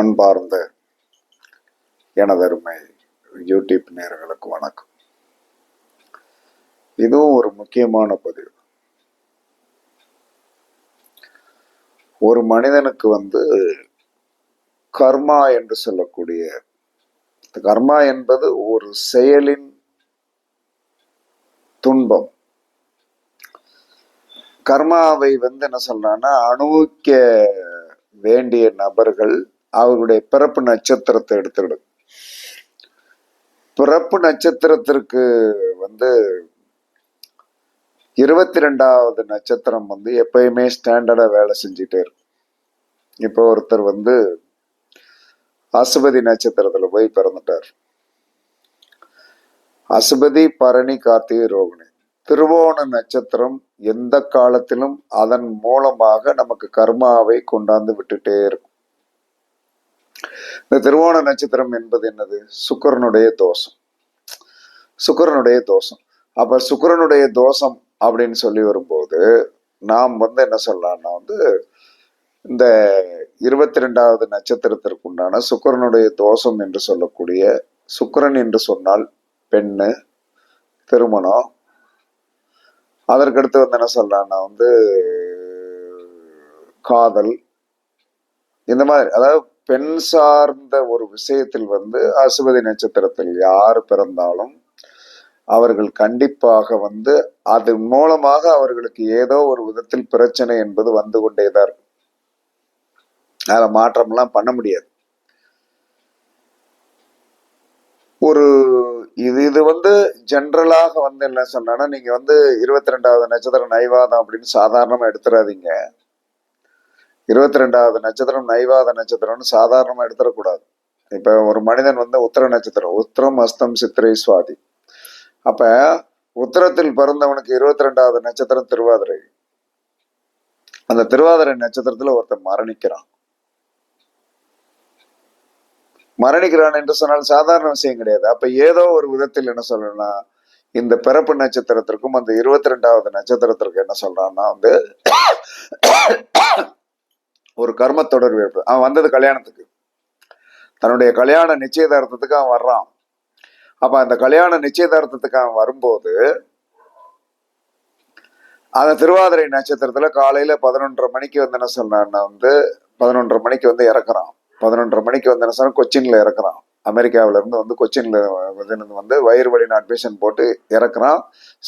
அன்பார்ந்த எனதருமை யூடியூப் நேயர்களுக்கு வணக்கம். இதுவும் ஒரு முக்கியமான பதிவு. ஒரு மனிதனுக்கு கர்மா என்று சொல்லக்கூடிய கர்மா என்பது ஒரு செயலின் துன்பம். கர்மாவை என்ன சொல்றான்னா, அனுபவிக்க வேண்டிய நபர்கள் அவருடைய பிறப்பு நட்சத்திரத்தை எடுத்துக்கிடும். பிறப்பு நட்சத்திரத்திற்கு 22வது நட்சத்திரம் எப்பயுமே ஸ்டாண்டர்டா வேலை செஞ்சுட்டே இருக்கும். இப்போ ஒருத்தர் அசுபதி நட்சத்திரத்துல போய் பிறந்துட்டார். அசுபதி, பரணி, கார்த்திகை, ரோகிணி, திருவோண நட்சத்திரம் எந்த காலத்திலும் அதன் மூலமாக நமக்கு கர்மாவை கொண்டாந்து விட்டுட்டே இருக்கும். இந்த திருவோண நட்சத்திரம் என்பது என்னது? சுக்கிரனுடைய தோஷம். சுக்கிரனுடைய தோஷம். அப்ப சுக்கிரனுடைய தோஷம் அப்படின்னு சொல்லி வரும்போது நாம் என்ன சொல்லலாம்னா, இந்த 22வது நட்சத்திரத்திற்கு உண்டான சுக்கிரனுடைய தோஷம் என்று சொல்லக்கூடிய, சுக்கிரன் என்று சொன்னால் பெண்ணு, திருமணம். அதற்கடுத்து என்ன சொல்லலாம்னா காதல், இந்த மாதிரி, அதாவது பெண் சார்ந்த ஒரு விஷயத்தில் அசுபதி நட்சத்திரத்தில் யார் பிறந்தாலும் அவர்கள் கண்டிப்பாக அது மூலமாக அவர்களுக்கு ஏதோ ஒரு விதத்தில் பிரச்சனை என்பது வந்து கொண்டேதான் இருக்கும். அதை மாற்றம்லாம் பண்ண முடியாது. ஒரு இது ஜென்ரலாக என்ன சொன்னா, நீங்க 22வது நட்சத்திரம் நைவாதம் அப்படின்னு சாதாரணமா எடுத்துடாதீங்க. 22வது நட்சத்திரம் நைவாத நட்சத்திரம்னு சாதாரணமா எடுத்துடக்கூடாது. இப்ப ஒரு மனிதன் உத்திர நட்சத்திரம், உத்திரம், அஸ்தம், சித்திரை, சுவாதி. அப்ப உத்திரத்தில் பிறந்தவனுக்கு 22வது நட்சத்திரம் திருவாதிரை. அந்த திருவாதிரை நட்சத்திரத்துல ஒருத்தன் மரணிக்கிறான் என்று சொன்னால் சாதாரண விஷயம் கிடையாது. அப்ப ஏதோ ஒரு விதத்தில் என்ன சொல்லணும்னா, இந்த பிறப்பு நட்சத்திரத்திற்கும் அந்த 22வது நட்சத்திரத்திற்கு என்ன சொல்றான்னா ஒரு கர்ம தொடர்பு ஏற்படும். அவன் வந்தது கல்யாணத்துக்கு, தன்னுடைய கல்யாண நிச்சயதார்த்தத்துக்கு அவன் வர்றான். அப்ப அந்த கல்யாண நிச்சயதார்த்தத்துக்கு அவன் வரும்போது அந்த திருவாதிரை நட்சத்திரத்துல காலையில 11:30 மணிக்கு என்ன சொன்னான்னா 11:30 மணிக்கு இறக்குறான். 11:30 மணிக்கு என்ன சொன்னா கொச்சின்ல இறக்குறான். அமெரிக்காவில இருந்து கொச்சின்ல வயிறு வலி அட்மிஷன் போட்டு இறக்குறான்.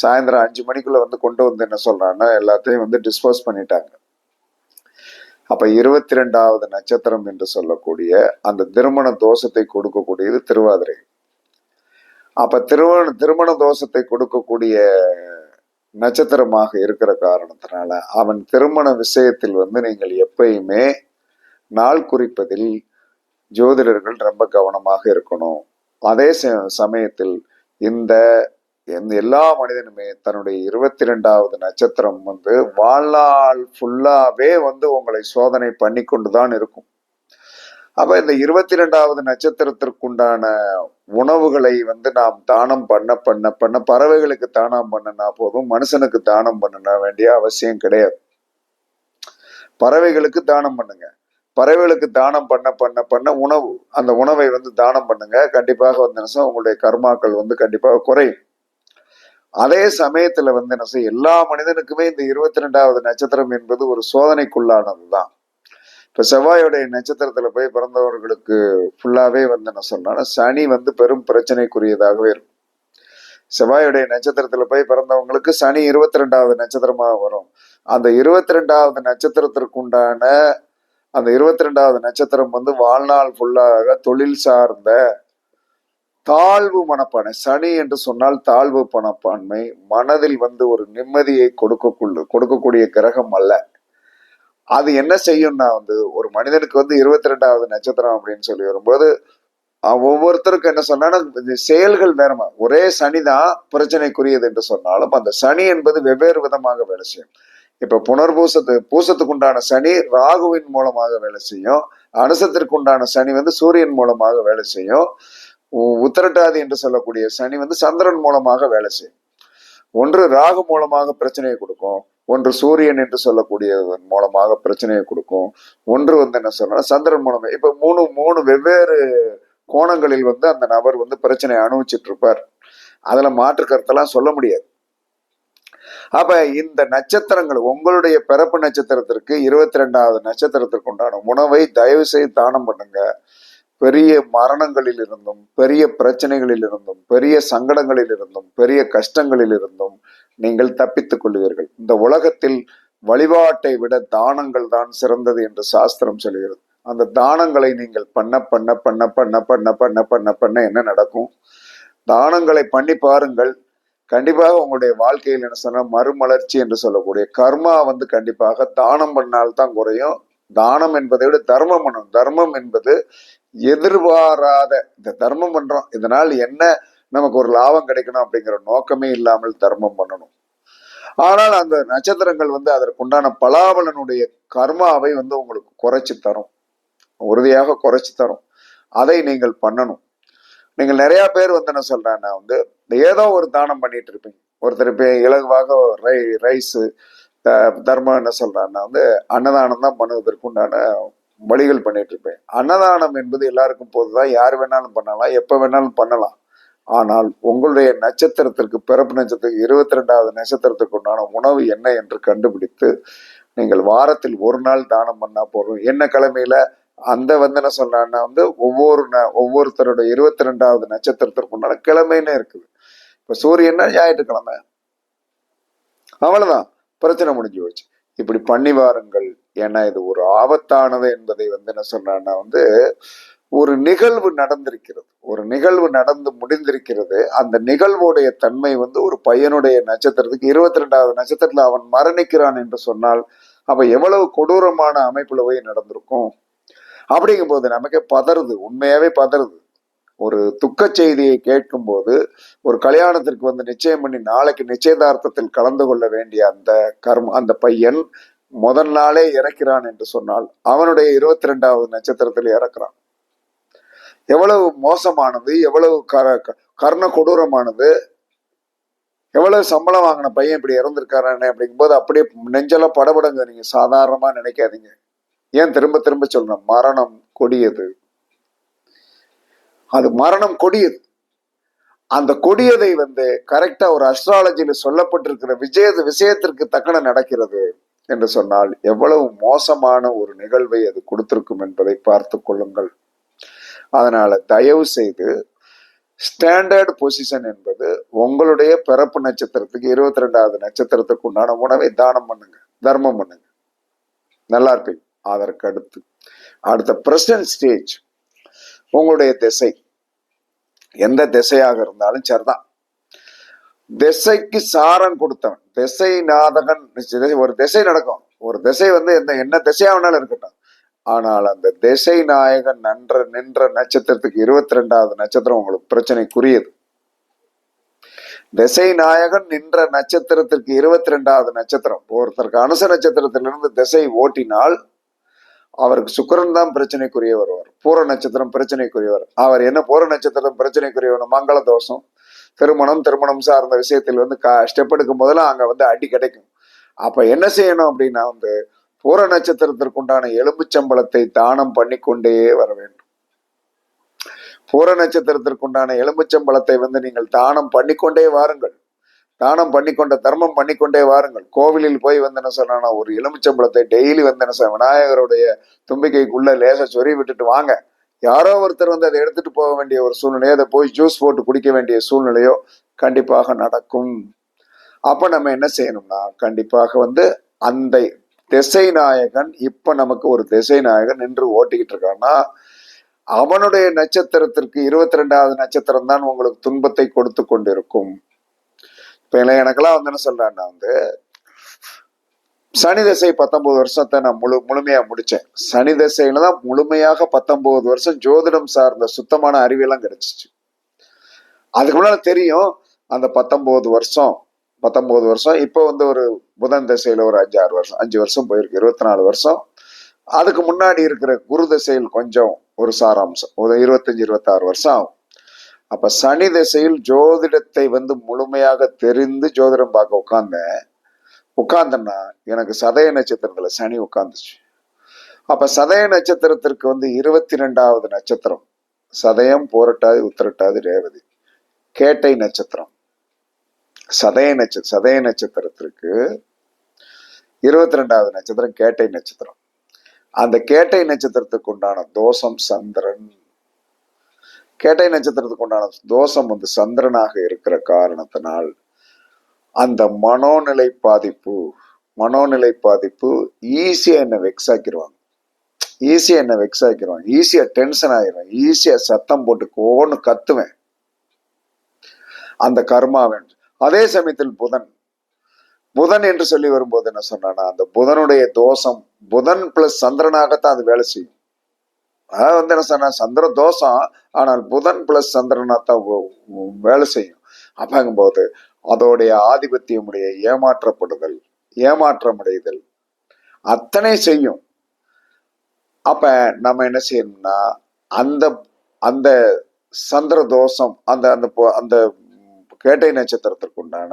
சாயந்தரம் 5 மணிக்குள்ள கொண்டு என்ன சொல்றான்னா எல்லாத்தையும் டிஸ்போஸ் பண்ணிட்டாங்க. அப்ப 22வது நட்சத்திரம் என்று சொல்லக்கூடிய அந்த திருமண தோஷத்தை கொடுக்கக்கூடியது திருவாதிரை. அப்ப திருமண தோஷத்தை கொடுக்கக்கூடிய நட்சத்திரமாக இருக்கிற காரணத்தினால அவன் திருமண விஷயத்தில் நீங்கள் எப்பயுமே நாள் குறிப்பதில் ஜோதிடர்கள் ரொம்ப கவனமாக இருக்கணும். அதே சமயத்தில் இந்த எல்லா மனிதனுமே தன்னுடைய 22வது நட்சத்திரம் வாழ்நாள் ஃபுல்லாவே உங்களை சோதனை பண்ணி கொண்டுதான் இருக்கும். அப்ப இந்த 22வது நட்சத்திரத்திற்குண்டான உணவுகளை நாம் தானம் பண்ண பறவைகளுக்கு தானம் பண்ணனா போதும், மனுஷனுக்கு தானம் பண்ண வேண்டிய அவசியம் கிடையாது. பறவைகளுக்கு தானம் பண்ணுங்க. பறவைகளுக்கு தானம் பண்ண உணவு, அந்த உணவை தானம் பண்ணுங்க. கண்டிப்பாக உங்களுடைய கர்மாக்கள் கண்டிப்பாக குறையும். அதே சமயத்துல என்ன செய்ய, எல்லா மனிதனுக்குமே இந்த 22வது நட்சத்திரம் என்பது ஒரு சோதனைக்குள்ளானதுதான். இப்ப செவ்வாயுடைய நட்சத்திரத்துல போய் பிறந்தவர்களுக்கு ஃபுல்லாவே என்ன சொன்னா சனி பெரும் பிரச்சனைக்குரியதாகவே இருக்கும். செவ்வாயுடைய நட்சத்திரத்துல போய் பிறந்தவங்களுக்கு சனி 22வது நட்சத்திரமாக வரும். அந்த 22வது நட்சத்திரத்திற்கு உண்டான அந்த 22வது நட்சத்திரம் வாழ்நாள் ஃபுல்லாக தொழில் சார்ந்த தாழ்வு மனப்பான்மை. சனி என்று சொன்னால் தாழ்வு மனப்பான்மை, மனதில் ஒரு நிம்மதியை கொடுக்கக்கூடிய கிரகம் அல்ல. அது என்ன செய்யும்னா ஒரு மனிதனுக்கு 22வது நட்சத்திரம் அப்படின்னு சொல்லி வரும்போது ஒவ்வொருத்தருக்கும் என்ன சொன்னா செயல்கள் வேறமா. ஒரே சனிதான் பிரச்சனைக்குரியது என்று சொன்னாலும் அந்த சனி என்பது வெவ்வேறு விதமாக வேலை செய்யும். இப்ப பூசத்துக்கு உண்டான சனி ராகுவின் மூலமாக வேலை செய்யும். அனுசத்திற்கு உண்டான சனி சூரியன் மூலமாக வேலை செய்யும். உத்திரட்டாதி என்று சொல்லக்கூடிய சனி சந்திரன் மூலமாக வேலை செய்யும். ஒன்று ராகு மூலமாக பிரச்சனையை கொடுக்கும், ஒன்று சூரியன் என்று சொல்லக்கூடியதன் மூலமாக பிரச்சனையை கொடுக்கும். ஒன்று என்ன சொல்றா சந்திரன் மூலமா. இப்ப மூணு வெவ்வேறு கோணங்களில் அந்த நபர் பிரச்சனையை அனுபவிச்சுட்டு இருப்பார். அதுல மாற்று கருத்தெல்லாம் சொல்ல முடியாது. அப்ப இந்த நட்சத்திரங்கள் உங்களுடைய பிறப்பு நட்சத்திரத்திற்கு 22வது நட்சத்திரத்திற்கு உண்டான உணவை தயவு செய்து தானம் பண்ணுங்க. பெரிய மரணங்களில் இருந்தும், பெரிய பிரச்சனைகளில் இருந்தும், பெரிய சங்கடங்களில் இருந்தும், பெரிய கஷ்டங்களில் இருந்தும் நீங்கள் தப்பித்துக் கொள்வீர்கள். இந்த உலகத்தில் வழிபாட்டை விட தானங்கள் தான் சிறந்தது என்று சாஸ்திரம் சொல்கிறது. அந்த தானங்களை நீங்கள் பண்ண பண்ண பண்ண பண்ண பண்ண பண்ண பண்ண பண்ண என்ன நடக்கும்? தானங்களை பண்ணி பாருங்கள். கண்டிப்பாக உங்களுடைய வாழ்க்கையில் என்ன சொன்னா மறுமலர்ச்சி என்று சொல்லக்கூடிய கர்மா கண்டிப்பாக தானம் பண்ணால்தான் குறையும். தானம் என்பதை விட தர்மம் பண்ணணும். தர்மம் என்பது எதிர்பாராத, இந்த தர்மம் பண்றோம், இதனால் என்ன நமக்கு ஒரு லாபம் கிடைக்கணும் அப்படிங்கிற நோக்கமே இல்லாமல் தர்மம் பண்ணணும். ஆனால் அந்த நட்சத்திரங்கள் அதற்குண்டான பலாபலனுடைய கர்மாவை உங்களுக்கு குறைச்சி தரும், உறுதியாக குறைச்சி தரும். அதை நீங்கள் பண்ணணும். நீங்கள் நிறைய பேர் என்ன சொல்றேன்னா ஏதோ ஒரு தானம் பண்ணிட்டு இருப்பீங்க. ஒருத்தர் இப்போ இலகுவாக ரைஸு தர்மம் என்ன சொல்றான்னா அன்னதானம் தான் பண்ணுவதற்கு உண்டான வழிகள் பண்ணிட்டு இருப்பேன். அன்னதானம் என்பது எல்லாருக்கும் போதுதான், யார் வேணாலும் பண்ணலாம், எப்ப வேணாலும் பண்ணலாம். ஆனால் உங்களுடைய நட்சத்திரத்திற்கு, பிறப்பு நட்சத்திரத்துக்கு 22வது நட்சத்திரத்துக்கு உண்டான உணவு என்ன என்று கண்டுபிடித்து நீங்கள் வாரத்தில் ஒரு நாள் தானம் பண்ணா போதும். என்ன கிழமையில அந்த என்ன சொல்றான்னா ஒவ்வொருத்தருடைய 22வது நட்சத்திரத்திற்கு உண்டான கிழமைன்னு இருக்குது. இப்ப சூரியன்னா ஞாயிற்றுக்கிழமை, அவ்வளவுதான், பிரச்சனை முடிஞ்சு போச்சு. இப்படி பண்ணி வாருங்கள். ஏன்னா இது ஒரு ஆபத்தானது என்பதை என்ன சொல்றான்னா ஒரு நிகழ்வு நடந்திருக்கிறது, ஒரு நிகழ்வு நடந்து முடிந்திருக்கிறது. அந்த நிகழ்வுடைய தன்மை ஒரு பையனுடைய நட்சத்திரத்துக்கு 22வது நட்சத்திரத்துல அவன் மரணிக்கிறான் என்று சொன்னால் அப்ப எவ்வளவு கொடூரமான அமைப்புல போய் நடந்திருக்கும். அப்படிங்கும் போது நமக்கே பதறுது, உண்மையாவே பதறுது. ஒரு துக்க செய்தியை கேட்கும் போது, ஒரு கல்யாணத்திற்கு நிச்சயம் பண்ணி நாளைக்கு நிச்சயதார்த்தத்தில் கலந்து கொள்ள வேண்டிய அந்த பையன் முதல் நாளே இறக்கிறான் என்று சொன்னால் அவனுடைய 22வது நட்சத்திரத்தில் இறக்குறான். எவ்வளவு மோசமானது, எவ்வளவு கர்ண கொடூரமானது. எவ்வளவு சம்பளம் வாங்கின பையன் இப்படி இறந்திருக்காரானே அப்படிங்கும் போது அப்படியே நெஞ்செல்லாம் படபடங்க. நீங்க சாதாரணமா நினைக்காதீங்க. ஏன் திரும்ப திரும்ப சொல்லணும், மரணம் கொடியது. அது மரணம் கொடியது. அந்த கொடியதை கரெக்டா ஒரு அஸ்ட்ராலஜியில சொல்லப்பட்டிருக்கிற விஷயத்திற்கு தக்கன நடக்கிறது என்று சொன்னால் எவ்வளவு மோசமான ஒரு நிகழ்வை அது கொடுத்திருக்கும் என்பதை பார்த்து கொள்ளுங்கள். அதனால தயவு செய்து ஸ்டாண்டர்ட் பொசிஷன் என்பது உங்களுடைய பிறப்பு நட்சத்திரத்துக்கு 22வது நட்சத்திரத்துக்கு உண்டான உணவை தானம் பண்ணுங்க, தர்மம் பண்ணுங்க, நல்லா இருப்பீங்க. அதற்கு அடுத்த பிரசன்ட் ஸ்டேஜ் உங்களுடைய திசை, எந்த திசையாக இருந்தாலும் சரிதான். திசைக்கு சாரம் கொடுத்தவன் திசை நாதகன். ஒரு திசை நடக்கும், ஒரு திசை என்ன திசையா வேணாலும் இருக்கட்டும். ஆனால் அந்த திசை நாயகன் நின்ற நட்சத்திரத்துக்கு 22வது நட்சத்திரம் உங்களுக்கு பிரச்சனைக்குரியது. திசை நாயகன் நின்ற நட்சத்திரத்திற்கு 22வது நட்சத்திரம், ஒருத்தருக்கு அனுச நட்சத்திரத்திலிருந்து திசை ஓட்டினால் அவருக்கு சுக்கிரன் தான் பிரச்சனைக்குரிய வருவார். பூர நட்சத்திரம் பிரச்சனைக்குரியவர். அவர் என்ன பூர நட்சத்திரம் பிரச்சனைக்குரியவர்? மங்கள தோஷம், திருமணம் சார்ந்த விஷயத்தில் ஸ்டெப் எடுக்கும் போதெல்லாம் அங்க அடி கிடைக்கும். அப்ப என்ன செய்யணும் அப்படின்னா பூர நட்சத்திரத்திற்குண்டான எலும்புச்சம்பளத்தை தானம் பண்ணிக்கொண்டே வர வேண்டும். பூர நட்சத்திரத்திற்குண்டான எலும்புச்சம்பளத்தை நீங்கள் தானம் பண்ணிக்கொண்டே வாருங்கள். தானம் பண்ணிக்கொண்ட தர்மம் பண்ணிக்கொண்டே வாருங்கள். கோவிலில் போய் என்ன சொன்னா ஒரு எலுமிச்சம்பளத்தை டெய்லி என்ன விநாயகருடைய தும்பிக்கைக்குள்ள லேசா சொறி விட்டுட்டு வாங்க. யாரோ ஒருத்தர் அதை எடுத்துட்டு போக வேண்டிய ஒரு சூழ்நிலையோ, அதை போய் ஜூஸ் போட்டு குடிக்க வேண்டிய சூழ்நிலையோ கண்டிப்பாக நடக்கும். அப்ப நம்ம என்ன செய்யணும்னா கண்டிப்பாக அந்த திசை நாயகன், இப்ப நமக்கு ஒரு திசை நாயகன் நின்று ஓட்டிக்கிட்டு இருக்கான்னா அவனுடைய நட்சத்திரத்திற்கு 22வது நட்சத்திரம் தான் உங்களுக்கு துன்பத்தை கொடுத்து கொண்டிருக்கும். இப்ப எனக்கெல்லாம் என்ன சொல்றான்னா சனி தசை 19 வருஷத்தை நான் முழுமையா முடிச்சேன். சனி தசையில தான் முழுமையாக 19 வருஷம் ஜோதிடம் சார்ந்த சுத்தமான அறிவியெல்லாம் கிடைச்சிச்சு. அதுக்கு முன்னால தெரியும் அந்த 19 வருஷம். இப்போ ஒரு புதன் தசையில ஒரு 5 வருஷம் போயிருக்கு, 24 வருஷம். அதுக்கு முன்னாடி இருக்கிற குரு தசையில் கொஞ்சம் ஒரு சாராம்சம், ஒரு 25-26 வருஷம் ஆகும். அப்ப சனி திசையில் ஜோதிடத்தை முழுமையாக தெரிந்து ஜோதிடம் பார்க்க உட்கார்ந்தேன். உட்கார்ந்தன்னா எனக்கு சதய நட்சத்திரத்துல சனி உட்கார்ந்துச்சு. அப்ப சதய நட்சத்திரத்திற்கு வந்து 22வது நட்சத்திரம் சதயம், பூரட்டாதி, உத்திரட்டாதி, ரேவதி, கேட்டை நட்சத்திரம். சதய நட்சத்திரத்திற்கு 22வது நட்சத்திரம் கேட்டை நட்சத்திரம். அந்த கேட்டை நட்சத்திரத்துக்கு உண்டான தோஷம் சந்திரன். கேட்டை நட்சத்திரத்துக்கு உண்டான தோஷம் வந்து சந்திரனாக இருக்கிற காரணத்தினால் அந்த மனோநிலை பாதிப்பு ஈஸியா என்ன வெக்ஸ் ஆக்கிடுவாங்க, ஈஸியா டென்ஷன் ஆயிடுவேன், ஈஸியா சத்தம் போட்டு கோன்னு கத்துவேன் அந்த கர்மாவன். அதே சமயத்தில் புதன் என்று சொல்லி வரும்போது என்ன சொன்னா, அந்த புதனுடைய தோஷம், புதன் பிளஸ் சந்திரனாகத்தான் அது வேலை செய்யும். அதாவது வந்து என்ன சொன்னா, சந்திர தோஷம், ஆனால் புதன் பிளஸ் சந்திரனாத்தான் வேலை செய்யும். அப்பங்கும்போது அதோடைய ஆதிபத்தியமுடைய ஏமாற்றமடைதல் அத்தனை செய்யும். அப்ப நம்ம என்ன செய்யணும்னா, அந்த அந்த சந்திர தோஷம், அந்த அந்த அந்த கேட்டை நட்சத்திரத்திற்கு உண்டான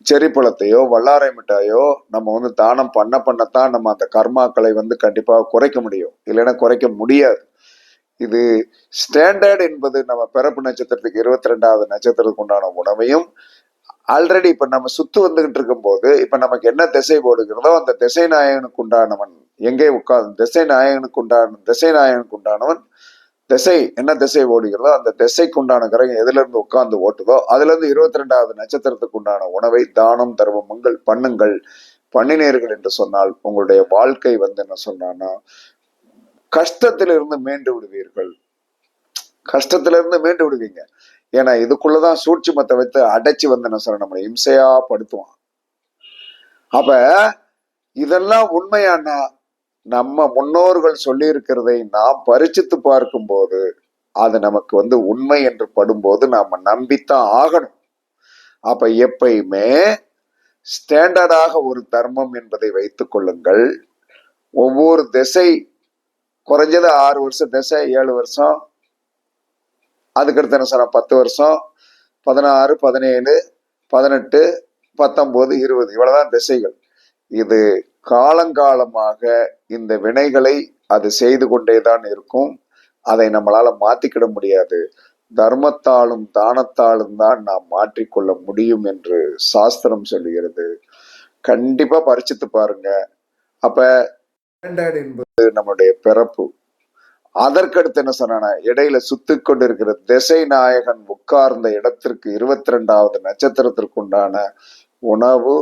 செரி பழத்தையோ வல்லாரை மிட்டாயோ நம்ம வந்து தானம் பண்ணத்தான் நம்ம அந்த கர்மாக்களை வந்து கண்டிப்பாக குறைக்க முடியும், இல்லைன்னா குறைக்க முடியாது. இது ஸ்டாண்டர்ட் என்பது நம்ம பிறப்பு நட்சத்திரத்துக்கு 22வது நட்சத்திரத்துக்கு உண்டான உணவையும் ஆல்ரெடி இப்ப நம்ம சுத்து வந்துகிட்டு இருக்கும் போது இப்ப நமக்கு என்ன திசை போடுகிறதோ அந்த திசை நாயகனுக்கு உண்டானவன் எங்கே உட்கார்ந்து திசை நாயகனுக்கு உண்டானவன் திசை என்ன திசை ஓடுகிறதோ அந்த திசைக்கு உண்டான கிரகம் எதுல இருந்து உட்கார்ந்து ஓட்டுதோ அதுல இருந்து 22வது நட்சத்திரத்துக்கு உண்டான உணவை தானம் தர்மங்கள் பண்ணினீர்கள் என்று சொன்னால் உங்களுடைய வாழ்க்கை வந்து என்ன சொன்னான்னா கஷ்டத்திலிருந்து மீண்டு விடுவீர்கள். கஷ்டத்திலிருந்து மீண்டு விடுவீங்க. ஏன்னா இதுக்குள்ளதான் சூட்சுமத்தை வைத்து அடைச்சி வந்து என்ன சொல்ற நம்மளை இம்சையா படுத்துவான். அப்ப இதெல்லாம் உண்மையானா நம்ம முன்னோர்கள் சொல்லி இருக்கிறதை நாம் பரிச்சித்து பார்க்கும் போது அது நமக்கு வந்து உண்மை என்று படும்போது நாம நம்பித்தான் ஆகணும். அப்ப எப்பயுமே ஸ்டாண்டர்டாக ஒரு தர்மம் என்பதை வைத்துக் கொள்ளுங்கள். ஒவ்வொரு திசை குறைஞ்சது 6 வருஷம் திசை, 7 வருஷம், அதுக்கடுத்து என்ன சொன்னா 10 வருஷம், 16, 17, 18, 19, 20 இவ்வளவுதான் திசைகள். இது காலங்காலமாக இந்த வினைகளை அது செய்து கொண்டேதான் இருக்கும். அதை நம்மளால மாத்திக்கிட முடியாது. தர்மத்தாலும் தானத்தாலும் தான் நாம் மாற்றிக்கொள்ள முடியும் என்று சாஸ்திரம் சொல்லுகிறது. கண்டிப்பா பரிச்சித்து பாருங்க. அப்ப என்பது நம்முடைய பிறப்பு. அதற்கடுத்து என்ன சொன்னா, இடையில சுத்தி கொண்டிருக்கிற திசை நாயகன் உட்கார்ந்த இடத்திற்கு 22வது நட்சத்திரத்திற்கு உண்டான உணவு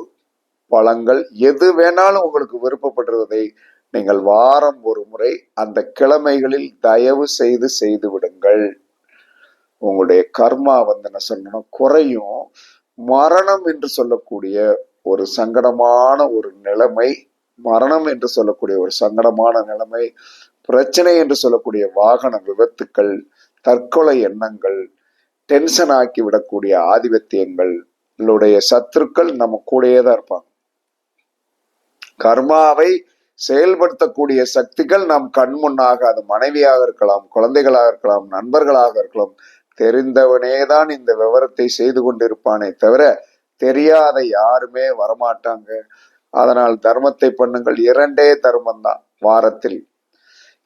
பழங்கள் எது வேணாலும் உங்களுக்கு விருப்பப்படுவதை நீங்கள் வாரம் ஒரு முறை அந்த கிழமைகளில் தயவு செய்து விடுங்கள். உங்களுடைய கர்மா வந்து என்ன சொல்லணும் குறையும். மரணம் என்று சொல்லக்கூடிய ஒரு சங்கடமான ஒரு நிலைமை, பிரச்சனை என்று சொல்லக்கூடிய வாகன விபத்துக்கள், தற்கொலை எண்ணங்கள், டென்ஷன் ஆக்கி விடக்கூடிய ஆதிபத்தியங்கள், சத்துருக்கள் நம்ம கூடயே தான் இருப்பாங்க. கர்மாவை செயல்படுத்தக்கூடிய சக்திகள் நம் கண் முன்னாக, அது மனைவியாக இருக்கலாம், குழந்தைகளாக இருக்கலாம், நண்பர்களாக இருக்கலாம், தெரிந்தவனேதான் இந்த விவரத்தை செய்து கொண்டிருப்பானே தவிர தெரியாத யாருமே வரமாட்டாங்க. அதனால் தர்மத்தை பண்ணுங்கள். 2 தர்மம் தான் வாரத்தில்.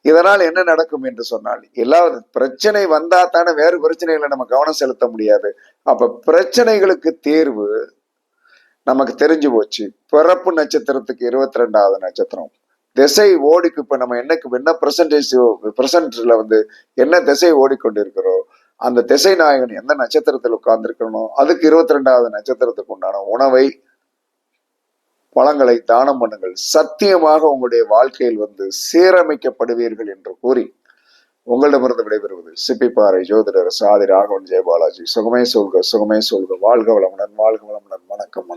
இதனால் என்ன நடக்கும் என்று சொன்னால், எல்லா பிரச்சனை வந்தா தானே வேறு பிரச்சனைகளை நம்ம கவனம் செலுத்த முடியாது. அப்ப பிரச்சனைகளுக்கு தீர்வு நமக்கு தெரிஞ்சு போச்சு. பிறப்பு நட்சத்திரத்துக்கு 22வது நட்சத்திரம் திசை ஓடிக்கு இப்ப நம்ம என்ன பிரசன்ட்ல வந்து என்ன திசை ஓடிக்கொண்டிருக்கிறோம், அந்த திசை நாயகன் எந்த நட்சத்திரத்தில் உட்கார்ந்து இருக்கணும், அதுக்கு 22வது நட்சத்திரத்துக்கு உண்டான உணவை பழங்களை தானம் பண்ணுங்கள். சத்தியமாக உங்களுடைய வாழ்க்கையில் வந்து சீரமைக்கப்படுவீர்கள் என்று கூறி உங்களிடமிருந்து விடைபெறுவது சிப்பிப்பாறை ஜோதிடர் சாதி ராகவன் ஜெயபாலாஜி. சுகமே சொல்க, வாழ்க வளமுடன், வணக்கம்.